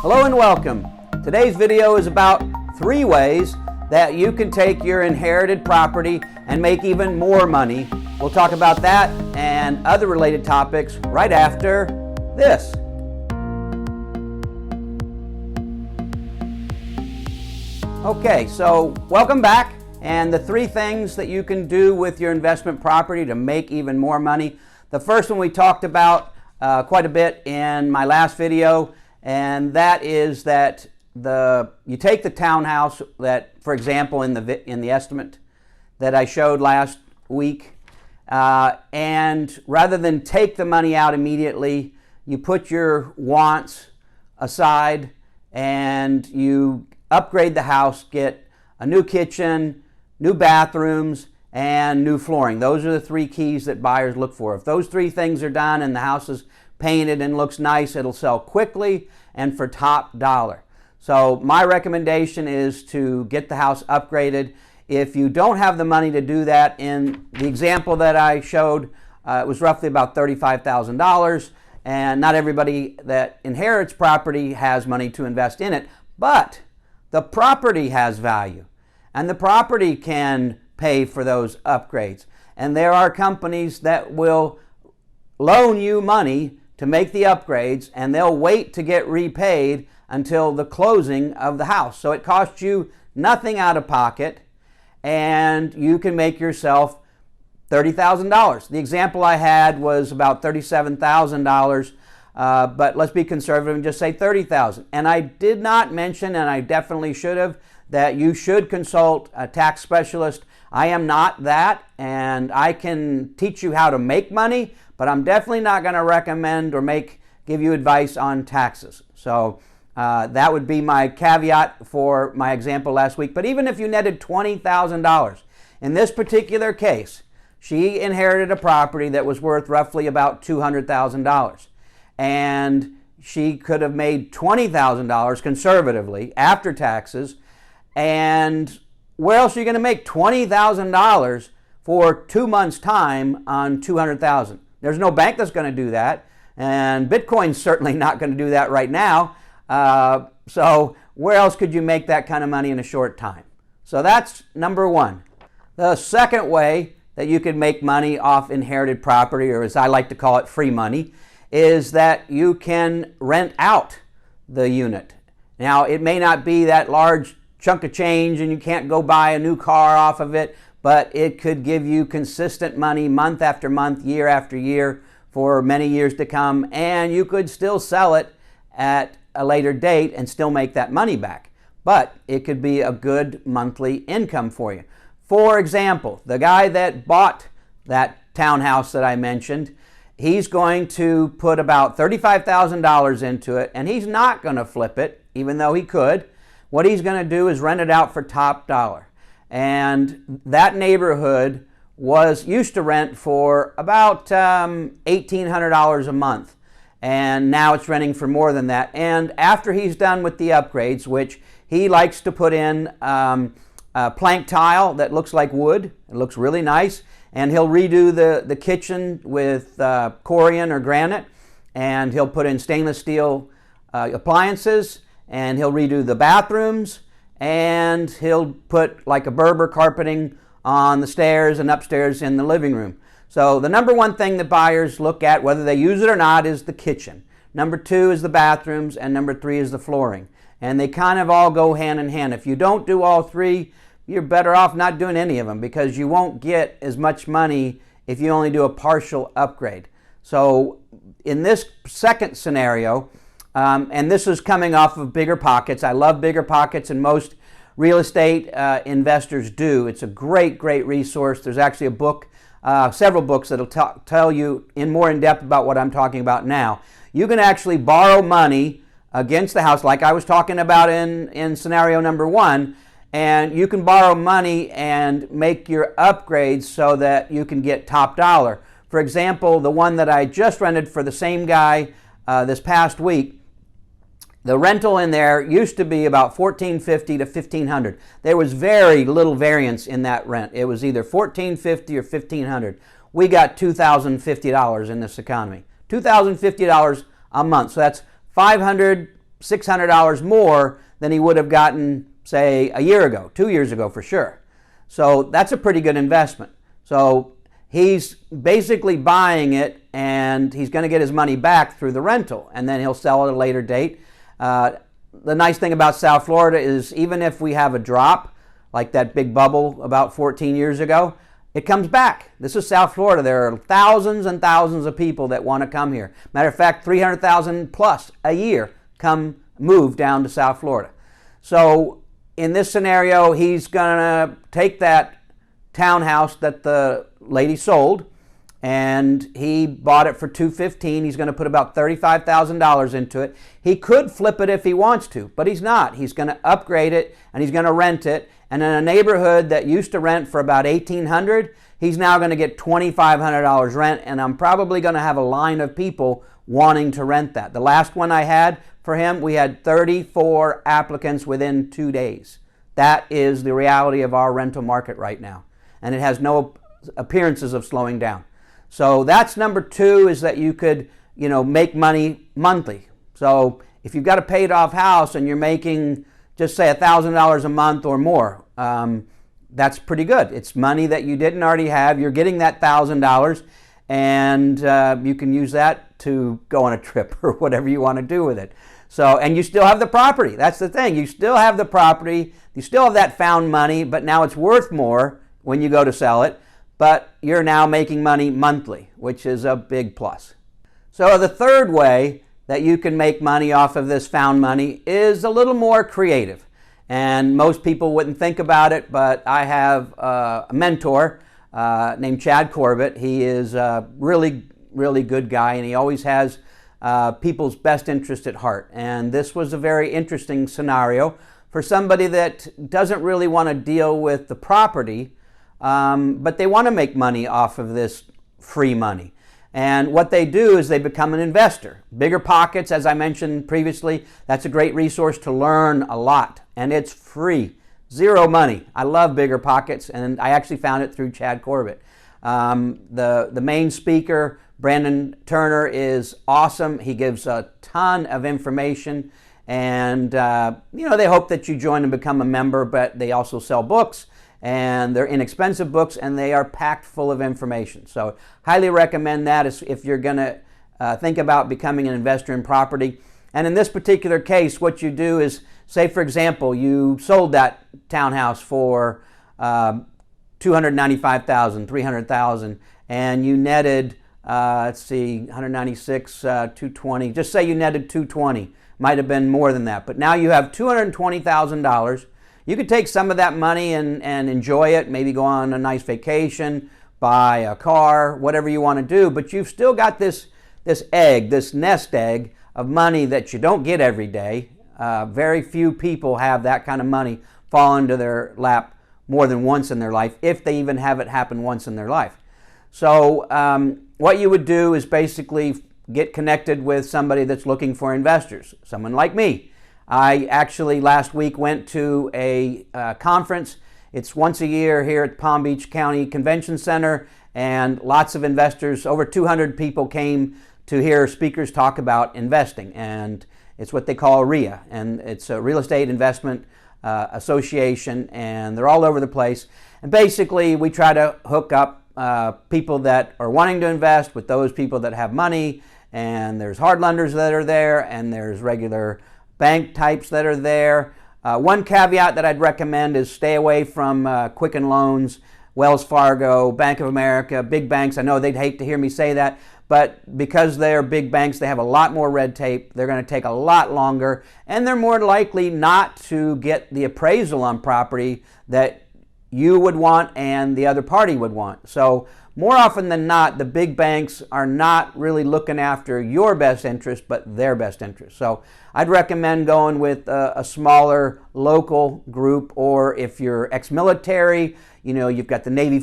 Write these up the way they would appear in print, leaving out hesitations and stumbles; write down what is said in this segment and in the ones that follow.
Hello and welcome. Today's video is about 3 ways that you can take your inherited property and make even more money. We'll talk about that and other related topics right after this. Okay, so welcome back. And the 3 things that you can do with your investment property to make even more money. The first one we talked about quite a bit in my last video, and that is that you take the townhouse that, for example, in the estimate that I showed last week, and rather than take the money out immediately, you put your wants aside and you upgrade the house, get a new kitchen, new bathrooms, and new flooring. Those are the 3 keys that buyers look for. If those 3 things are done and the house is painted and looks nice, it'll sell quickly and for top dollar. So my recommendation is to get the house upgraded. If you don't have the money to do that, in the example that I showed, it was roughly about $35,000, and not everybody that inherits property has money to invest in it, but the property has value, and the property can pay for those upgrades. And there are companies that will loan you money to make the upgrades, and they'll wait to get repaid until the closing of the house. So it costs you nothing out of pocket, and you can make yourself $30,000. The example I had was about $37,000, but let's be conservative and just say $30,000. And I did not mention, and I definitely should have, that you should consult a tax specialist. I am not that, and I can teach you how to make money, but I'm definitely not going to recommend or give you advice on taxes. So that would be my caveat for my example last week. But even if you netted $20,000, in this particular case, she inherited a property that was worth roughly about $200,000. And she could have made $20,000 conservatively after taxes. And where else are you going to make $20,000 for 2 months' time on $200,000? There's no bank that's going to do that, and Bitcoin's certainly not going to do that right now. So where else could you make that kind of money in a short time? So that's number 1. The second way that you could make money off inherited property, or as I like to call it, free money, is that you can rent out the unit. Now, it may not be that large chunk of change and you can't go buy a new car off of it, but it could give you consistent money month after month, year after year for many years to come, and you could still sell it at a later date and still make that money back. But it could be a good monthly income for you. For example, the guy that bought that townhouse that I mentioned, he's going to put about $35,000 into it, and he's not going to flip it, even though he could. What he's going to do is rent it out for top dollar. And that neighborhood used to rent for about $1,800 a month. And now it's renting for more than that. And after he's done with the upgrades, which he likes to put in plank tile that looks like wood, it looks really nice, and he'll redo the kitchen with corian or granite, and he'll put in stainless steel appliances, and he'll redo the bathrooms, and he'll put like a Berber carpeting on the stairs and upstairs in the living room. So the number 1 thing that buyers look at, whether they use it or not, is the kitchen. Number 2 is the bathrooms, and number 3 is the flooring. And they kind of all go hand in hand. If you don't do all 3, you're better off not doing any of them, because you won't get as much money if you only do a partial upgrade. So in this second scenario, and this is coming off of Bigger Pockets. I love Bigger Pockets, and most real estate investors do. It's a great, great resource. There's actually a book, several books that'll tell you more in depth about what I'm talking about now. You can actually borrow money against the house, like I was talking about in scenario number 1, and you can borrow money and make your upgrades so that you can get top dollar. For example, the one that I just rented for the same guy this past week, the rental in there used to be about $1,450 to $1,500. There was very little variance in that rent. It was either $1,450 or $1,500. We got $2,050 in this economy. $2,050 a month. So that's $500, $600 more than he would have gotten, say, a year ago, 2 years ago for sure. So that's a pretty good investment. So he's basically buying it, and he's going to get his money back through the rental, and then he'll sell it at a later date. The nice thing about South Florida is even if we have a drop, like that big bubble about 14 years ago, it comes back. This is South Florida. There are thousands and thousands of people that want to come here. Matter of fact, 300,000 plus a year move down to South Florida. So in this scenario, he's going to take that townhouse that the lady sold, and he bought it for $215,000. He's going to put about $35,000 into it. He could flip it if he wants to, but he's not. He's going to upgrade it, and he's going to rent it. And in a neighborhood that used to rent for about $1,800, he's now going to get $2,500 rent, and I'm probably going to have a line of people wanting to rent that. The last one I had for him, we had 34 applicants within 2 days. That is the reality of our rental market right now, and it has no appearances of slowing down. So that's number two, is that you could, make money monthly. So if you've got a paid off house and you're making, just say $1,000 a month or more, that's pretty good. It's money that you didn't already have. You're getting that $1,000, and you can use that to go on a trip or whatever you want to do with it. So, and you still have the property. That's the thing. You still have the property. You still have that found money, but now it's worth more when you go to sell it. But you're now making money monthly, which is a big plus. So the third way that you can make money off of this found money is a little more creative. And most people wouldn't think about it, but I have a mentor named Chad Corbett. He is a really, really good guy, and he always has people's best interest at heart. And this was a very interesting scenario for somebody that doesn't really want to deal with the property, but they want to make money off of this free money. And what they do is they become an investor. Bigger Pockets, as I mentioned previously, that's a great resource to learn a lot. And it's free, zero money. I love Bigger Pockets, and I actually found it through Chad Corbett. The main speaker, Brandon Turner, is awesome. He gives a ton of information, and they hope that you join and become a member, but they also sell books. And they're inexpensive books, and they are packed full of information. So highly recommend that if you're going to think about becoming an investor in property. And in this particular case, what you do is, say for example, you sold that townhouse for $295,000, $300,000, and you netted, 196, 220. Just say you netted 220. Might have been more than that, but now you have $220,000. You could take some of that money and enjoy it, maybe go on a nice vacation, buy a car, whatever you want to do, but you've still got this egg, this nest egg of money that you don't get every day. Very few people have that kind of money fall into their lap more than once in their life, if they even have it happen once in their life. So what you would do is basically get connected with somebody that's looking for investors, someone like me. I actually last week went to a conference. It's once a year here at Palm Beach County Convention Center, and lots of investors, over 200 people came to hear speakers talk about investing, and it's what they call RIA, and it's a Real Estate Investment Association, and they're all over the place. And basically we try to hook up people that are wanting to invest with those people that have money, and there's hard lenders that are there, and there's regular bank types that are there. One caveat that I'd recommend is stay away from Quicken Loans, Wells Fargo, Bank of America, big banks. I know they'd hate to hear me say that, but because they're big banks, they have a lot more red tape. They're going to take a lot longer, and they're more likely not to get the appraisal on property that you would want and the other party would want. So more often than not, the big banks are not really looking after your best interest, but their best interest. So I'd recommend going with a smaller local group, or if you're ex-military, you've got the Navy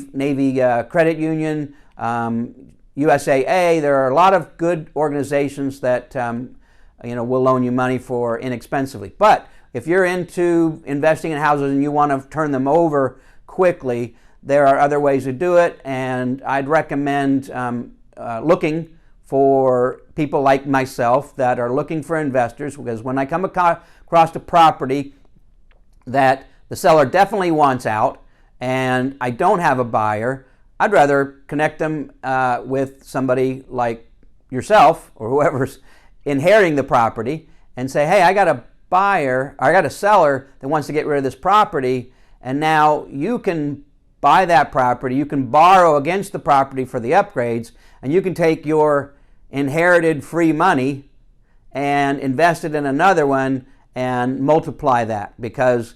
Credit Union, USAA. There are a lot of good organizations that will loan you money for inexpensively. But if you're into investing in houses and you want to turn them over quickly, there are other ways to do it, and I'd recommend looking for people like myself that are looking for investors, because when I come across a property that the seller definitely wants out and I don't have a buyer, I'd rather connect them with somebody like yourself or whoever's inheriting the property and say, hey, I got a buyer, or I got a seller that wants to get rid of this property, and now you can buy that property, you can borrow against the property for the upgrades, and you can take your inherited free money and invest it in another one and multiply that. Because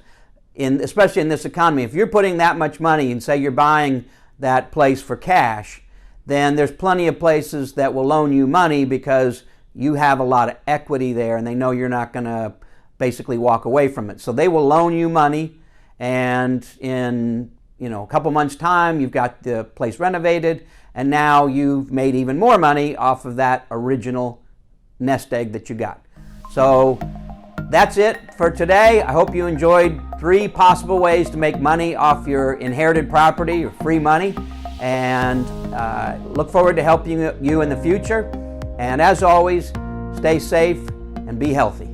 especially in this economy, if you're putting that much money and say you're buying that place for cash, then there's plenty of places that will loan you money because you have a lot of equity there and they know you're not going to basically walk away from it. So they will loan you money, and in a couple months' time, you've got the place renovated, and now you've made even more money off of that original nest egg that you got. So that's it for today. I hope you enjoyed 3 possible ways to make money off your inherited property or free money, and look forward to helping you in the future. And as always, stay safe and be healthy.